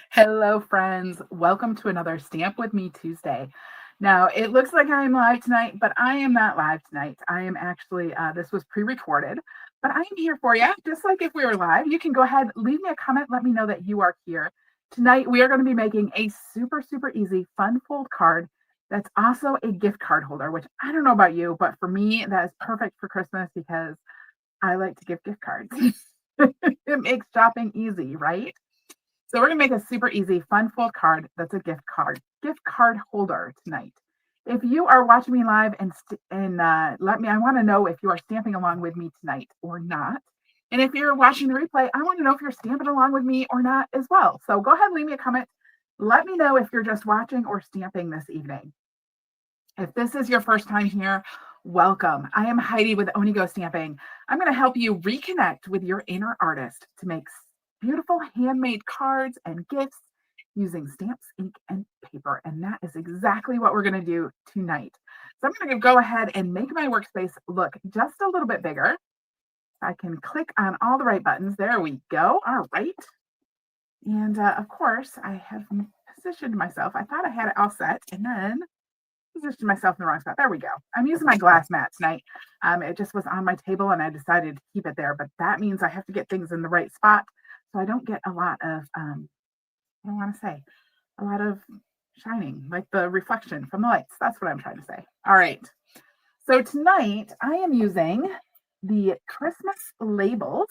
Hello, friends. Welcome to another Stamp with Me Tuesday. Now, it looks like I'm live tonight, but I am not live tonight. I am actually, this was pre recorded, but I'm here for you. Just like if we were live, you can go ahead, leave me a comment, let me know that you are here. Tonight, we are going to be making a super, super easy fun fold card that's also a gift card holder, which I don't know about you, but for me, that is perfect for Christmas because I like to give gift cards. It makes shopping easy, right? So we're gonna make a super easy fun fold card that's a gift card holder tonight. If you are watching me live and let me, I want to know if you are stamping along with me tonight or not. And if you're watching the replay, I want to know if you're stamping along with me or not as well. So go ahead, leave me a comment. Let me know if you're just watching or stamping this evening. If this is your first time here, welcome. I am Heidi with Onigo Stamping. I'm going to help you reconnect with your inner artist to make beautiful handmade cards and gifts using stamps, ink, and paper. And that is exactly what we're going to do tonight. So I'm going to go ahead and make my workspace look just a little bit bigger. I can click on all the right buttons. There we go. All right. And of course, I have positioned myself. I thought I had it all set, and then positioned myself in the wrong spot. There we go. I'm using my glass mat tonight. It just was on my table and I decided to keep it there, but that means I have to get things in the right spot so I don't get a lot of, I want to say, a lot of shining, like the reflection from the lights. That's what I'm trying to say. All right. So tonight I am using the Christmas labels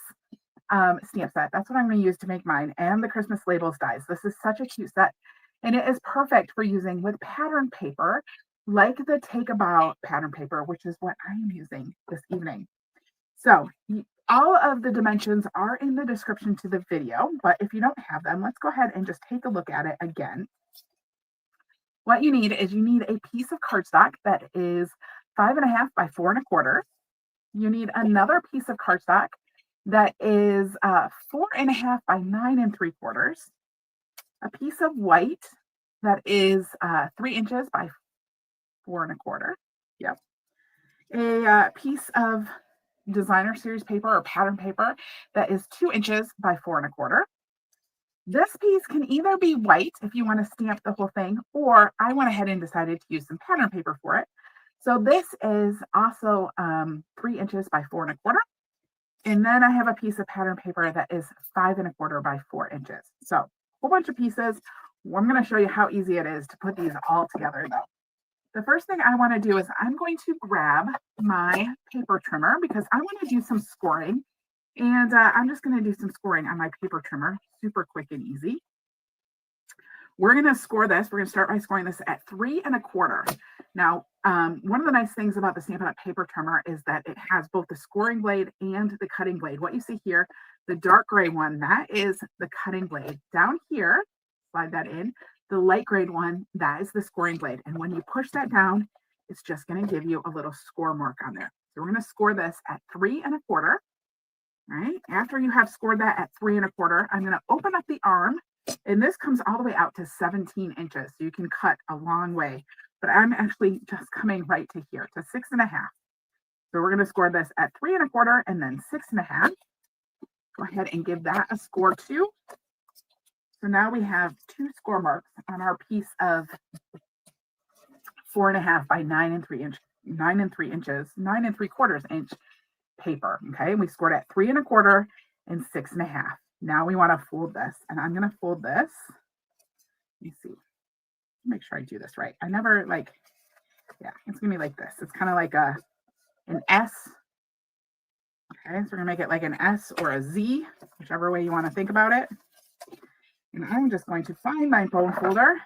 stamp set. That's what I'm going to use to make mine, and the Christmas labels dies. This is such a cute set, and it is perfect for using with pattern paper, like the Take a Bow pattern paper, which is what I am using this evening. So all of the dimensions are in the description to the video, but if you don't have them, let's go ahead and just take a look at it again. What you need is you need a piece of cardstock that is 5.5 by 4.25. You need another piece of cardstock that is 4.5 by 9 3/4. A piece of white that is 3 inches by 4.25. Yep. A piece of designer series paper or pattern paper that is 2 inches by 4.25. This piece can either be white if you want to stamp the whole thing, or I went ahead and decided to use some pattern paper for it. So this is also 3 inches by 4.25. And then I have a piece of pattern paper that is 5.25 by 4 inches. So a whole bunch of pieces. I'm going to show you how easy it is to put these all together though. The first thing I want to do is I'm going to grab my paper trimmer because I want to do some scoring. And I'm just going to do some scoring on my paper trimmer, super quick and easy. We're going to score this. We're going to start by scoring this at 3.25. Now, one of the nice things about the Stampin' Up! Paper trimmer is that it has both the scoring blade and the cutting blade. What you see here, the dark gray one, that is the cutting blade. Down here, slide that in, the light gray one, that is the scoring blade. And when you push that down, it's just going to give you a little score mark on there. So we're going to score this at 3.25. All right. After you have scored that at 3.25, I'm going to open up the arm. And this comes all the way out to 17 inches. So you can cut a long way. But I'm actually just coming right to here, to 6.5. So we're going to score this at 3.25 and then 6.5. Go ahead and give that a score too. So now we have 2 score marks on our piece of 4.5 by 9 3 inches, 9 3/4 inch paper. Okay, and we scored at 3.25 and 6.5. Now we want to fold this, and I'm going to fold this. Let me see. Make sure I do this right. I never yeah, it's going to be like this. It's kind of like an S. Okay, so we're going to make it like an S or a Z, whichever way you want to think about it. And I'm just going to find my bone folder,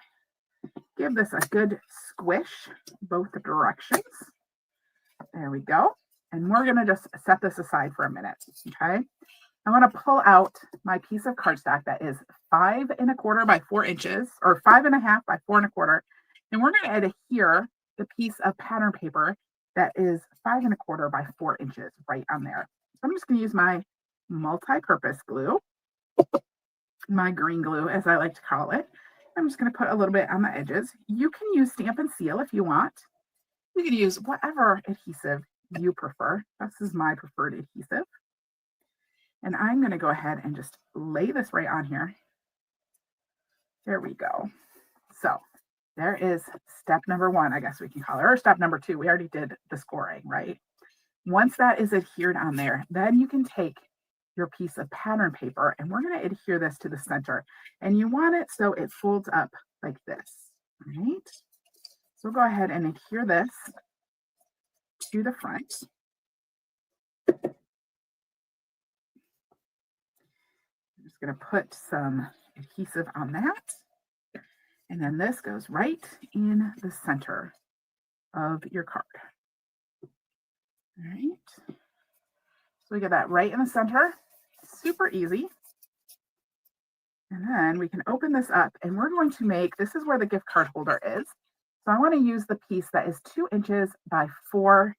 give this a good squish both directions. There we go. And we're going to just set this aside for a minute. Okay. I want to pull out my piece of cardstock that is 5.25 by 4 inches, or 5.5 by 4.25. And we're going to adhere the piece of pattern paper that is 5.25 by 4 inches right on there. So I'm just going to use my multi-purpose glue, my green glue, as I like to call it. I'm just going to put a little bit on the edges. You can use Stampin' Seal if you want. You can use whatever adhesive you prefer. This is my preferred adhesive. And I'm going to go ahead and just lay this right on here. There we go. So there is step number 1, I guess we can call it, or step number 2. We already did the scoring, right? Once that is adhered on there, then you can take your piece of pattern paper and we're going to adhere this to the center. And you want it so it folds up like this, right? So go ahead and adhere this to the front. I'm just going to put some adhesive on that. And then this goes right in the center of your card. All right. So we get that right in the center. Super easy. And then we can open this up and we're going to make, this is where the gift card holder is. So I want to use the piece that is 2 inches by 4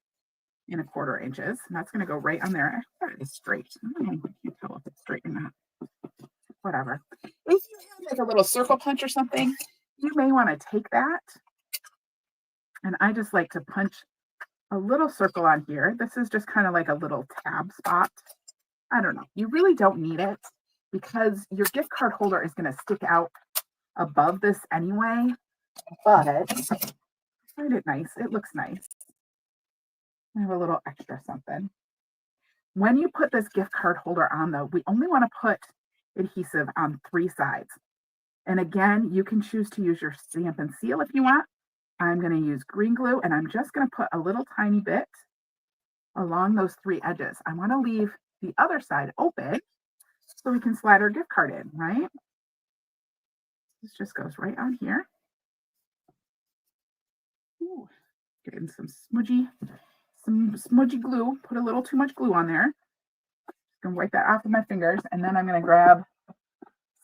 1/4 inches. And that's going to go right on there. I thought it is straight. I can't tell if it's straight or not. Whatever. If you have like a little circle punch or something, you may want to take that. And I just like to punch a little circle on here. This is just kind of like a little tab spot. I don't know. You really don't need it because your gift card holder is going to stick out above this anyway. But I find it nice. It looks nice. I have a little extra something. When you put this gift card holder on, though, we only want to put adhesive on 3 sides. And again, you can choose to use your Stampin' Seal if you want. I'm going to use green glue, and I'm just going to put a little tiny bit along those 3 edges. I want to leave the other side open so we can slide our gift card in, right? This just goes right on here. Ooh, getting some smudgy glue. Put a little too much glue on there. Just gonna wipe that off with my fingers, and then I'm going to grab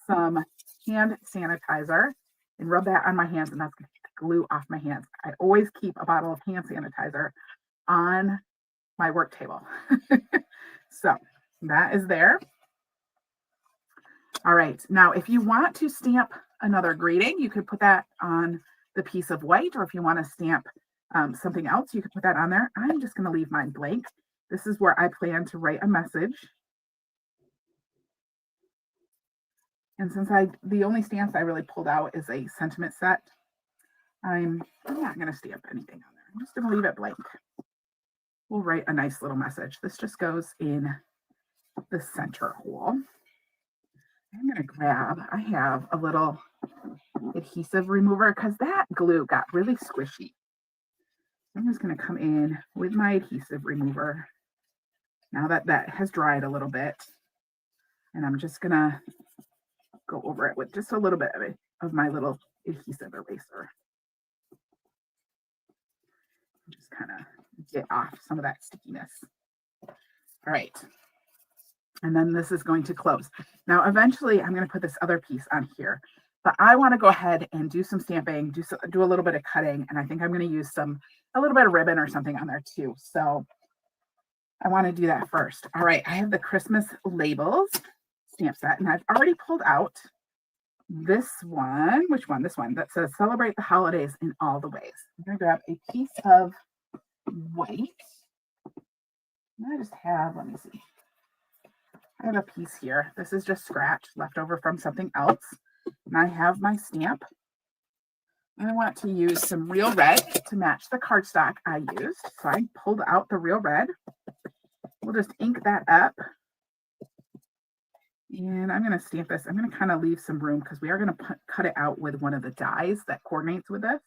some hand sanitizer and rub that on my hands, and that's going to get the glue off my hands. I always keep a bottle of hand sanitizer on my work table. So that is there. All right, now if you want to stamp another greeting, you could put that on the piece of white, or if you want to stamp something else, you could put that on there. I'm just going to leave mine blank. This is where I plan to write a message. And since the only stamps I really pulled out is a sentiment set, I'm not going to stamp anything on there. I'm just going to leave it blank. We'll write a nice little message. This just goes in the center hole. I'm going to grab, I have a little adhesive remover because that glue got really squishy. I'm just going to come in with my adhesive remover now that that has dried a little bit. And I'm just going to go over it with just a little bit of my little adhesive eraser. Just kind of get off some of that stickiness. All right. And then this is going to close. Now, eventually, I'm going to put this other piece on here. But I want to go ahead and do some stamping, do a little bit of cutting. And I think I'm going to use a little bit of ribbon or something on there too. So I want to do that first. All right. I have the Christmas labels stamp set. And I've already pulled out this one. Which one? This one that says celebrate the holidays in all the ways. I'm going to grab a piece of white. And I just have, let me see. I have a piece here. This is just scratch left over from something else. And I have my stamp. And I want to use some real red to match the cardstock I used. So I pulled out the real red. We'll just ink that up. And I'm going to stamp this. I'm going to kind of leave some room because we are going to cut it out with one of the dies that coordinates with this.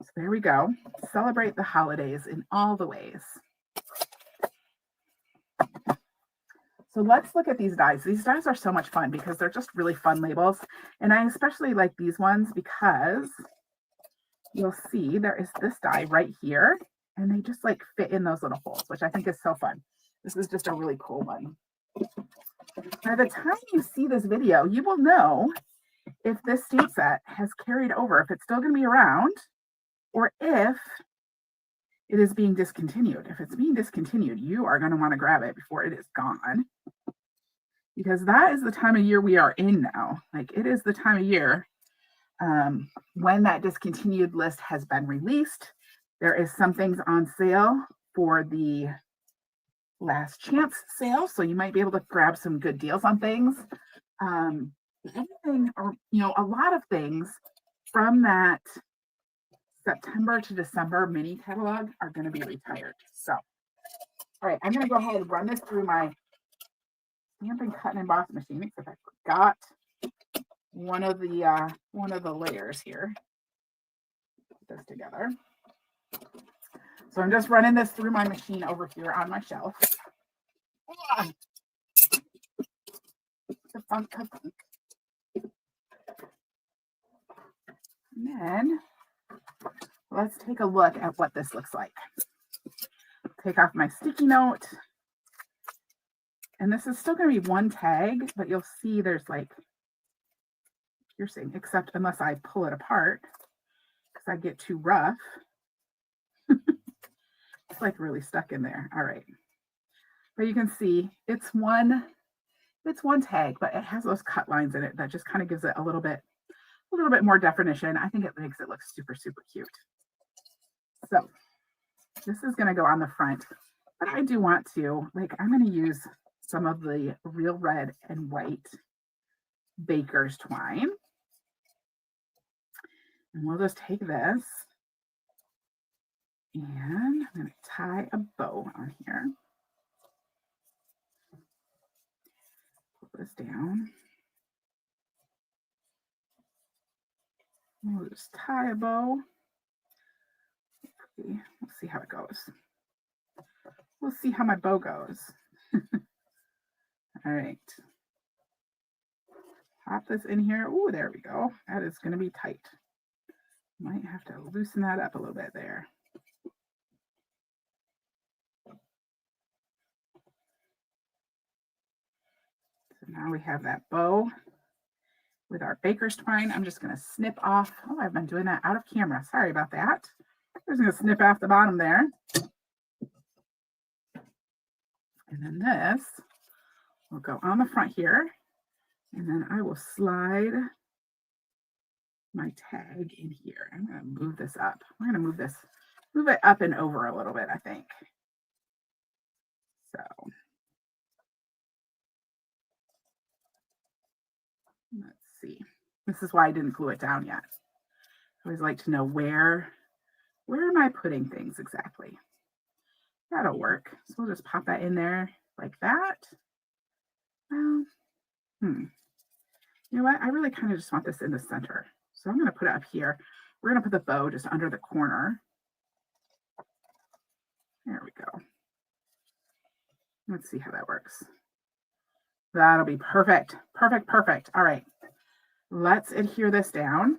So there we go. Celebrate the holidays in all the ways. So let's look at these dies. These dies are so much fun because they're just really fun labels. And I especially like these ones because you'll see there is this die right here. And they just like fit in those little holes, which I think is so fun. This is just a really cool one. By the time you see this video, you will know if this stamp set has carried over, if it's still going to be around, or if it is being discontinued. If it's being discontinued, you are going to want to grab it before it is gone. Because that is the time of year we are in now. Like it is the time of year when that discontinued list has been released. There is some things on sale for the last chance sale. So you might be able to grab some good deals on things. anything, or, a lot of things from that September to December mini catalog are going to be retired. So, all right, I'm going to go ahead and run this through my Stampin' Cut and Emboss machine, except I forgot one of the layers here. Put this together. So I'm just running this through my machine over here on my shelf. The funk. And then let's take a look at what this looks like. Take off my sticky note. And this is still going to be one tag, but you'll see there's like piercing, except unless I pull it apart because I get too rough. It's like really stuck in there. All right. But you can see it's one tag, but it has those cut lines in it that just kind of gives it a little bit more definition. I think it makes it look super, super cute. So this is going to go on the front, but I do want to, I'm going to use some of the real red and white baker's twine. And we'll just take this and I'm going to tie a bow on here. Pull this down. We'll just tie a bow. We'll see how it goes. We'll see how my bow goes. All right. Pop this in here. Oh, there we go. That is going to be tight. Might have to loosen that up a little bit there. So now we have that bow with our baker's twine. I'm just going to snip off. Oh, I've been doing that out of camera. Sorry about that. I'm just going to snip off the bottom there. And then this will go on the front here. And then I will slide my tag in here. I'm going to move this up. We're going to move it up and over a little bit, I think. So let's see. This is why I didn't glue it down yet. I always like to know where am I putting things exactly. That'll work. So we'll just pop that in there like that. You know what? I really kind of just want this in the center. So I'm going to put it up here. We're going to put the bow just under the corner. There we go. Let's see how that works. That'll be perfect. Perfect, perfect. All right. Let's adhere this down.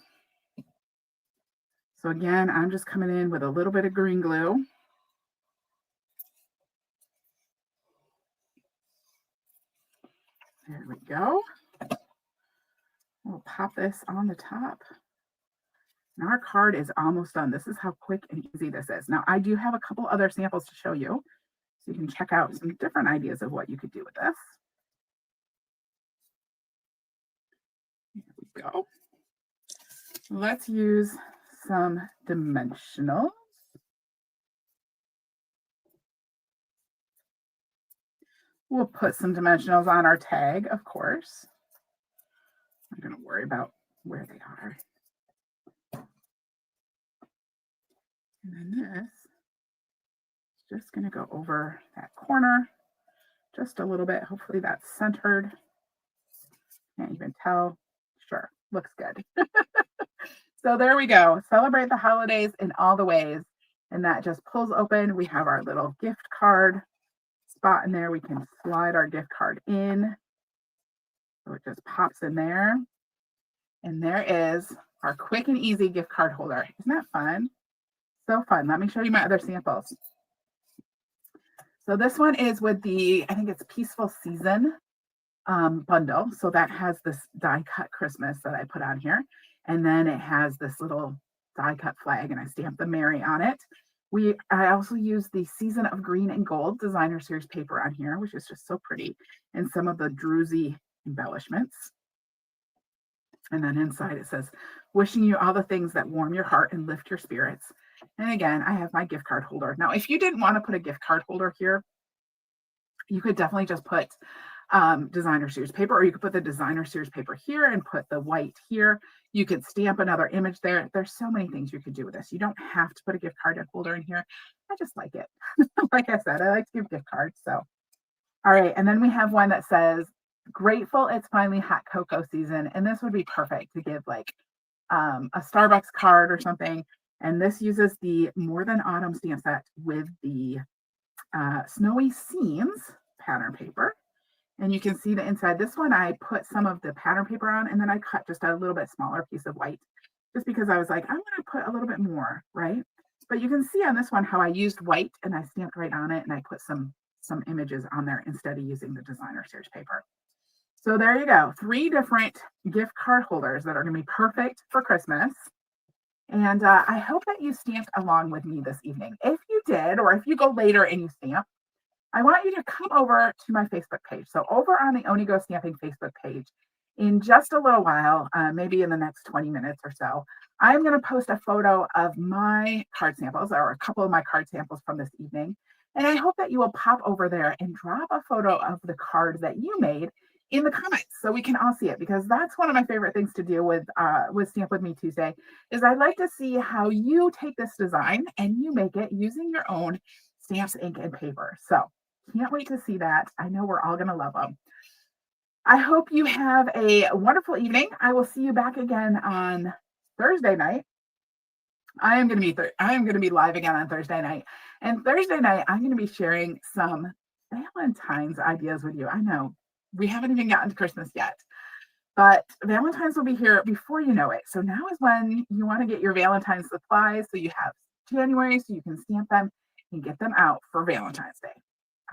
So again, I'm just coming in with a little bit of green glue. There we go. We'll pop this on the top. And our card is almost done. This is how quick and easy this is. Now, I do have a couple other samples to show you, so you can check out some different ideas of what you could do with this. Here we go. Let's use some dimensionals. We'll put some dimensionals on our tag, of course. I'm going to worry about where they are. And then this is just going to go over that corner just a little bit. Hopefully that's centered. Can't even tell. Sure, looks good. So there we go. Celebrate the holidays in all the ways. And that just pulls open. We have our little gift card spot in there. We can slide our gift card in. So it just pops in there. And there is our quick and easy gift card holder. Isn't that fun? So fun. Let me show you my other samples. So this one is with the, I think it's Peaceful Season bundle. So that has this die cut Christmas that I put on here. And then it has this little die cut flag and I stamped the Mary on it. I also use the Season of Green and Gold designer series paper on here, which is just so pretty. And some of the druzy embellishments. And then inside it says, wishing you all the things that warm your heart and lift your spirits. And again, I have my gift card holder. Now, if you didn't want to put a gift card holder here, you could definitely just put designer series paper, or you could put the designer series paper here and put the white here. You could stamp another image there. There's so many things you could do with this. You don't have to put a gift card holder in here. I just like it. Like I said, I like to give gift cards. So, all right. And then we have one that says, grateful it's finally hot cocoa season. And this would be perfect to give like a Starbucks card or something. And this uses the More Than Autumn stamp set with the Snowy Seams pattern paper. And you can see the inside. This one, I put some of the pattern paper on, and then I cut just a little bit smaller piece of white, just because I was like, I'm going to put a little bit more, right? But you can see on this one how I used white and I stamped right on it, and I put some images on there instead of using the designer series paper. So there you go. 3 different gift card holders that are going to be perfect for Christmas. And I hope that you stamped along with me this evening. If you did, or if you go later and you stamp, I want you to come over to my Facebook page. So over on the Onigo Stamping Facebook page, in just a little while, maybe in the next 20 minutes or so, I'm going to post a photo of my card samples, or a couple of my card samples from this evening. And I hope that you will pop over there and drop a photo of the card that you made in the comments so we can all see it, because that's one of my favorite things to do with Stamp With Me Tuesday, is I like to see how you take this design and you make it using your own stamps, ink, and paper. So can't wait to see that. I know we're all going to love them. I hope you have a wonderful evening. I will see you back again on Thursday night. I am going to be live again on Thursday night. And Thursday night, I'm going to be sharing some Valentine's ideas with you. I know we haven't even gotten to Christmas yet, but Valentine's will be here before you know it. So now is when you want to get your Valentine's supplies, so you have January so you can stamp them and get them out for Valentine's Day.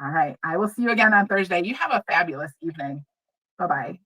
All right. I will see you again on Thursday. You have a fabulous evening. Bye-bye.